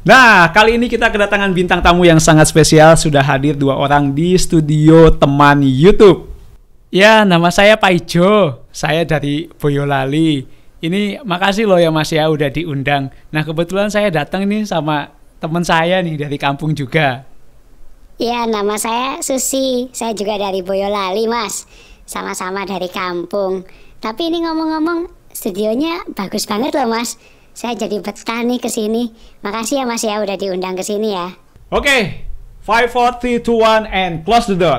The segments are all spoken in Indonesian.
Nah, kali ini kita kedatangan bintang tamu yang sangat spesial. Sudah hadir 2 orang di studio teman YouTube. Ya, nama saya Pak Ijo. Saya dari Boyolali. Ini makasih loh ya Mas ya udah diundang. Nah, kebetulan saya datang nih sama teman saya nih dari kampung juga. Ya, nama saya Susi. Saya juga dari Boyolali, Mas. Sama-sama dari kampung. Tapi ini ngomong-ngomong, studionya bagus banget loh, Mas. Saya jadi betah nih ke sini. Makasih ya Mas ya udah diundang ke sini ya. Oke, 5, 4, 3, 2, 1 and close the door.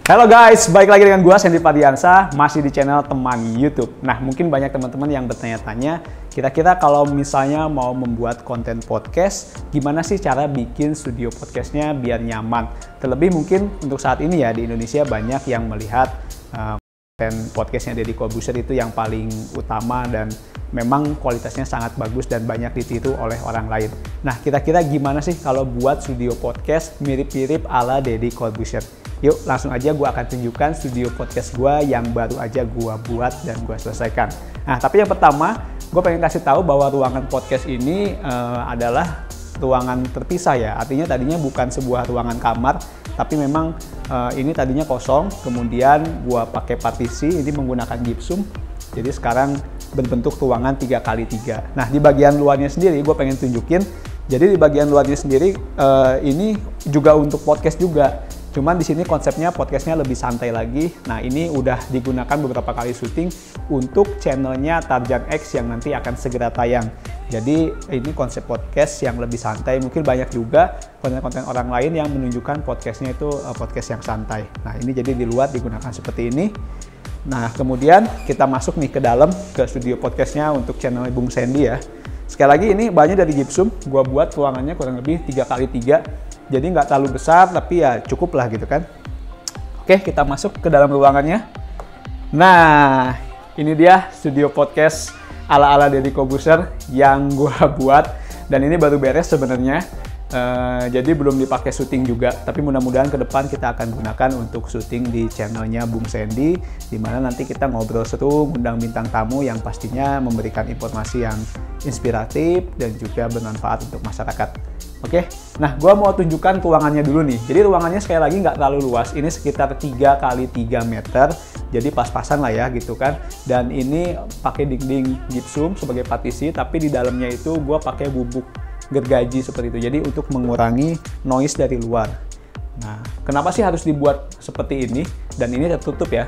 Halo guys, balik lagi dengan gua Sandy Padiansa, masih di channel Teman YouTube. Nah, mungkin banyak teman-teman yang bertanya-tanya, kira-kira kalau misalnya mau membuat konten podcast, gimana sih cara bikin studio podcastnya biar nyaman? Terlebih mungkin untuk saat ini ya, di Indonesia banyak yang melihat konten podcastnya Deddy Corbuzier itu yang paling utama dan memang kualitasnya sangat bagus dan banyak ditiru oleh orang lain. Nah, kira-kira gimana sih kalau buat studio podcast mirip-mirip ala Deddy Corbuzier? Yuk, langsung aja gue akan tunjukkan studio podcast gue yang baru aja gue buat dan gue selesaikan. Nah, tapi yang pertama, gue pengen kasih tahu bahwa ruangan podcast ini adalah ruangan terpisah ya. Artinya tadinya bukan sebuah ruangan kamar, tapi memang ini tadinya kosong. Kemudian gue pakai partisi, ini menggunakan gypsum. Jadi sekarang berbentuk ruangan 3x3. Nah, di bagian luarnya sendiri gue pengen tunjukin. Jadi di bagian luarnya sendiri ini juga untuk podcast juga. Cuman di sini konsepnya podcastnya lebih santai lagi. Nah, ini udah digunakan beberapa kali syuting untuk channelnya Tarjan X yang nanti akan segera tayang. Jadi ini konsep podcast yang lebih santai. Mungkin banyak juga konten-konten orang lain yang menunjukkan podcastnya itu podcast yang santai. Nah, ini jadi di luar digunakan seperti ini. Nah, kemudian kita masuk nih ke dalam ke studio podcastnya untuk channel Bung Sandy ya. Sekali lagi ini bahannya dari gypsum. Gua buat ruangannya kurang lebih 3x3. Jadi nggak terlalu besar, tapi ya cukup lah gitu kan. Oke, kita masuk ke dalam ruangannya. Nah, ini dia studio podcast ala-ala Deddy Corbuzier yang gua buat. Dan ini baru beres sebenarnya. Jadi belum dipakai syuting juga. Tapi mudah-mudahan ke depan kita akan gunakan untuk syuting di channelnya Bung Sandy. Dimana nanti kita ngobrol seru, undang bintang tamu yang pastinya memberikan informasi yang inspiratif dan juga bermanfaat untuk masyarakat. Oke, nah gue mau tunjukkan ruangannya dulu nih. Jadi ruangannya sekali lagi nggak terlalu luas, ini sekitar 3x3 meter, jadi pas-pasan lah ya gitu kan. Dan ini pakai dinding gypsum sebagai partisi, tapi di dalamnya itu gue pakai bubuk gergaji seperti itu, jadi untuk mengurangi noise dari luar. Nah, kenapa sih harus dibuat seperti ini? Dan ini tertutup ya.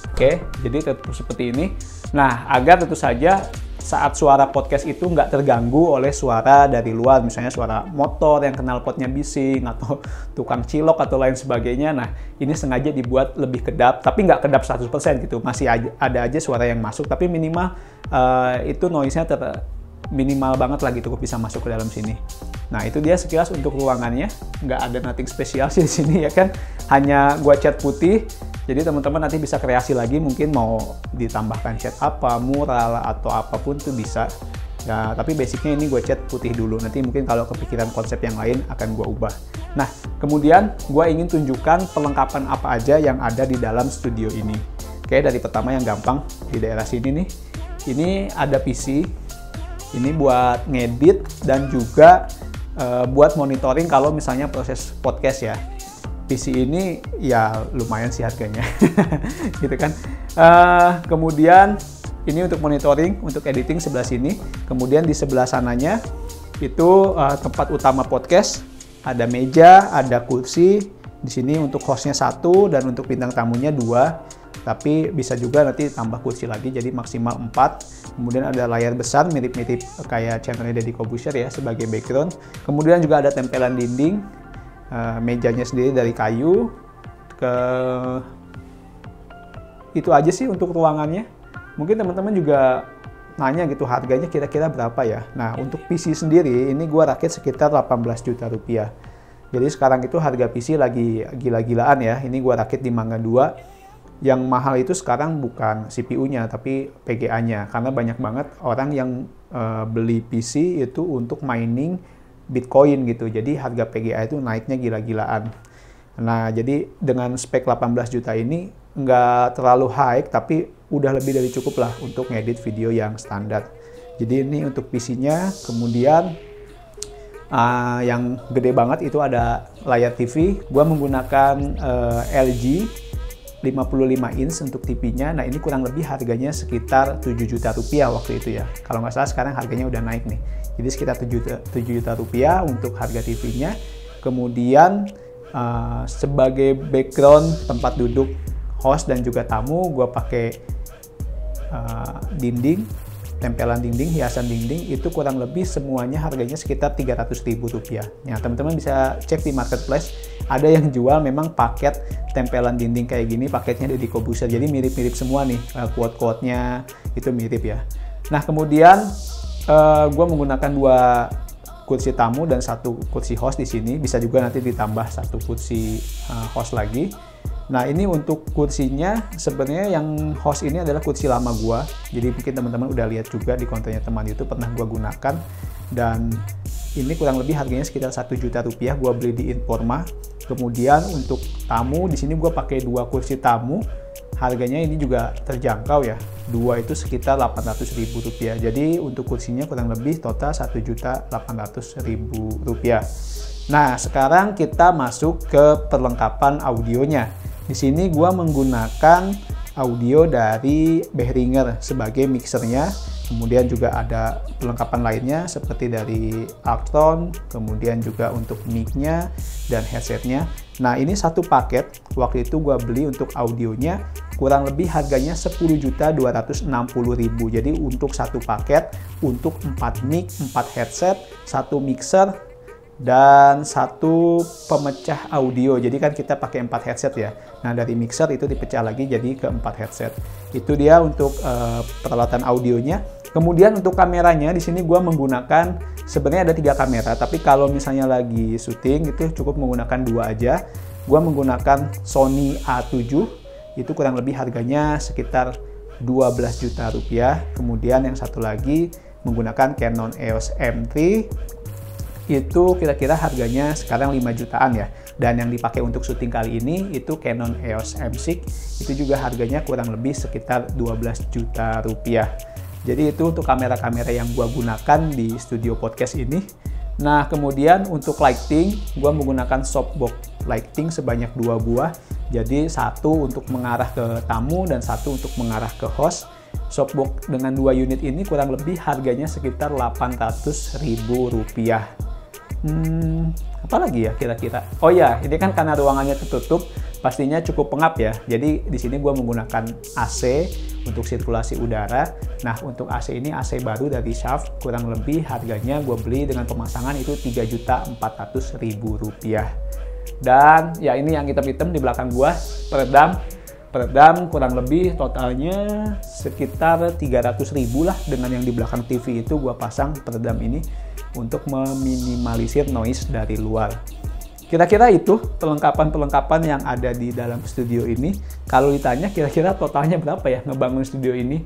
Oke, jadi tertutup seperti ini. Nah, agar tentu saja saat suara podcast itu nggak terganggu oleh suara dari luar, misalnya suara motor yang knalpotnya bising, atau tukang cilok atau lain sebagainya. Nah, ini sengaja dibuat lebih kedap, tapi nggak kedap 100% gitu, masih ada aja suara yang masuk, tapi minimal itu noise-nya minimal banget lah gitu, bisa masuk ke dalam sini. Nah, itu dia sekilas untuk ruangannya, nggak ada nothing spesial sih di sini ya kan, hanya gua cat putih. Jadi teman-teman nanti bisa kreasi lagi, mungkin mau ditambahkan cat apa, mural atau apapun tuh bisa. Ya, tapi basicnya ini gue cat putih dulu. Nanti mungkin kalau kepikiran konsep yang lain akan gue ubah. Nah, kemudian gue ingin tunjukkan perlengkapan apa aja yang ada di dalam studio ini. Oke, dari pertama yang gampang di daerah sini nih. Ini ada PC. Ini buat ngedit dan juga buat monitoring kalau misalnya proses podcast ya. PC ini ya lumayan sih harganya gitu kan. Kemudian ini untuk monitoring, untuk editing sebelah sini. Kemudian di sebelah sananya itu tempat utama podcast, ada meja, ada kursi. Di sini untuk hostnya 1 dan untuk bintang tamunya 2, tapi bisa juga nanti tambah kursi lagi jadi maksimal 4. Kemudian ada layar besar mirip-mirip kayak channelnya Deddy Corbuzier ya sebagai background. Kemudian juga ada tempelan dinding. Mejanya sendiri dari kayu. Itu aja sih untuk ruangannya. Mungkin teman-teman juga nanya gitu harganya kira-kira berapa ya. Nah, untuk PC sendiri ini gue rakit sekitar 18 juta rupiah. Jadi sekarang itu harga PC lagi gila-gilaan ya. Ini gue rakit di Mangga 2. Yang mahal itu sekarang bukan CPU-nya tapi PGA-nya, karena banyak banget orang yang beli PC itu untuk mining Bitcoin gitu. Jadi harga PGA itu naiknya gila-gilaan. Nah, jadi dengan spek 18 juta ini nggak terlalu high, tapi udah lebih dari cukup lah untuk ngedit video yang standar. Jadi ini untuk PC-nya, kemudian yang gede banget itu ada layar TV. Gua menggunakan LG 55 inch untuk TV-nya. Nah, ini kurang lebih harganya sekitar 7 juta rupiah waktu itu ya. Kalau nggak salah sekarang harganya udah naik nih. Jadi sekitar 7 juta rupiah untuk harga TV-nya. Kemudian sebagai background tempat duduk host dan juga tamu, gue pakai dinding, tempelan dinding, hiasan dinding, itu kurang lebih semuanya harganya sekitar 300.000 rupiah. Ya, teman-teman bisa cek di marketplace, ada yang jual memang paket tempelan dinding kayak gini, paketnya dari Corbusier, jadi mirip-mirip semua nih, quote-quote-nya itu mirip ya. Nah, kemudian gue menggunakan 2 kursi tamu dan 1 kursi host di sini, bisa juga nanti ditambah 1 kursi host lagi. Nah, ini untuk kursinya sebenarnya yang host ini adalah kursi lama gua. Jadi mungkin teman-teman udah lihat juga di kontennya teman itu pernah gua gunakan, dan ini kurang lebih harganya sekitar 1 juta rupiah. Gua beli di Informa. Kemudian untuk tamu di sini gua pakai 2 kursi tamu. Harganya ini juga terjangkau ya. 2 itu sekitar 800.000 rupiah. Jadi untuk kursinya kurang lebih total 1.800.000 rupiah. Nah, sekarang kita masuk ke perlengkapan audionya. Di sini gua menggunakan audio dari Behringer sebagai mixernya. Kemudian juga ada perlengkapan lainnya seperti dari Actron, kemudian juga untuk mic-nya dan headset-nya. Nah, ini satu paket. Waktu itu gua beli untuk audionya kurang lebih harganya 10.260.000. Jadi untuk satu paket, untuk 4 mic, 4 headset, 1 mixer, dan 1 pemecah audio. Jadi kan kita pakai 4 headset ya. Nah, dari mixer itu dipecah lagi jadi ke 4 headset. Itu dia untuk peralatan audionya. Kemudian untuk kameranya di sini gua menggunakan, sebenarnya ada 3 kamera, tapi kalau misalnya lagi syuting itu cukup menggunakan 2 aja. Gua menggunakan Sony A7, itu kurang lebih harganya sekitar 12 juta rupiah. Kemudian yang satu lagi menggunakan Canon EOS M3, itu kira-kira harganya sekarang 5 jutaan ya. Dan yang dipakai untuk syuting kali ini itu Canon EOS M6, itu juga harganya kurang lebih sekitar 12 juta rupiah. Jadi itu untuk kamera-kamera yang gua gunakan di studio podcast ini. Nah, kemudian untuk lighting, gua menggunakan softbox lighting sebanyak 2 buah. Jadi 1 untuk mengarah ke tamu dan 1 untuk mengarah ke host. Softbox dengan 2 unit ini kurang lebih harganya sekitar 800.000 rupiah. Apa lagi ya kira-kira? Oh ya, ini kan karena ruangannya tertutup, pastinya cukup pengap ya. Jadi di sini gue menggunakan AC untuk sirkulasi udara. Nah, untuk AC ini AC baru dari Shaft, kurang lebih harganya gue beli dengan pemasangan itu 3.400.000 rupiah. Dan ya ini yang hitam-hitam di belakang gue, peredam kurang lebih totalnya sekitar 300.000 lah. Dengan yang di belakang TV itu gue pasang peredam ini untuk meminimalisir noise dari luar. Kira-kira itu perlengkapan-perlengkapan yang ada di dalam studio ini. Kalau ditanya kira-kira totalnya berapa ya ngebangun studio ini?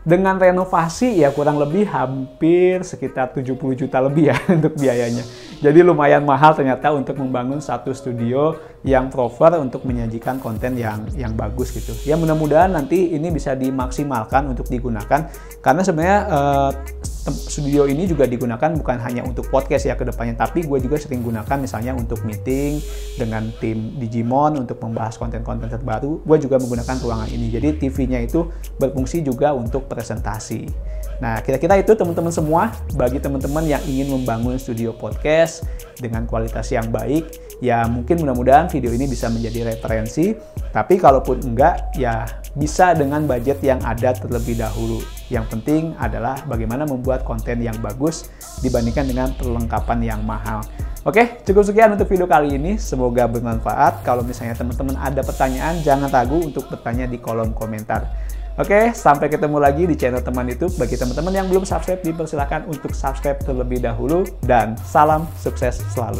Dengan renovasi ya kurang lebih hampir sekitar 70 juta lebih ya untuk biayanya. Jadi lumayan mahal ternyata untuk membangun satu studio yang proper untuk menyajikan konten yang bagus gitu. Ya mudah-mudahan nanti ini bisa dimaksimalkan untuk digunakan. Karena sebenarnya studio ini juga digunakan bukan hanya untuk podcast ya ke depannya, tapi gue juga sering gunakan misalnya untuk meeting dengan tim Digimon untuk membahas konten-konten terbaru. Gue juga menggunakan ruangan ini. Jadi TV-nya itu berfungsi juga untuk presentasi. Nah, kira-kira itu teman-teman semua. Bagi teman-teman yang ingin membangun studio podcast dengan kualitas yang baik, ya mungkin mudah-mudahan video ini bisa menjadi referensi. Tapi kalaupun enggak, ya bisa dengan budget yang ada terlebih dahulu. Yang penting adalah bagaimana membuat konten yang bagus dibandingkan dengan perlengkapan yang mahal. Oke, cukup sekian untuk video kali ini. Semoga bermanfaat. Kalau misalnya teman-teman ada pertanyaan, jangan ragu untuk bertanya di kolom komentar. Oke, sampai ketemu lagi di channel Teman YouTube. Bagi teman-teman yang belum subscribe, dipersilakan untuk subscribe terlebih dahulu. Dan salam sukses selalu.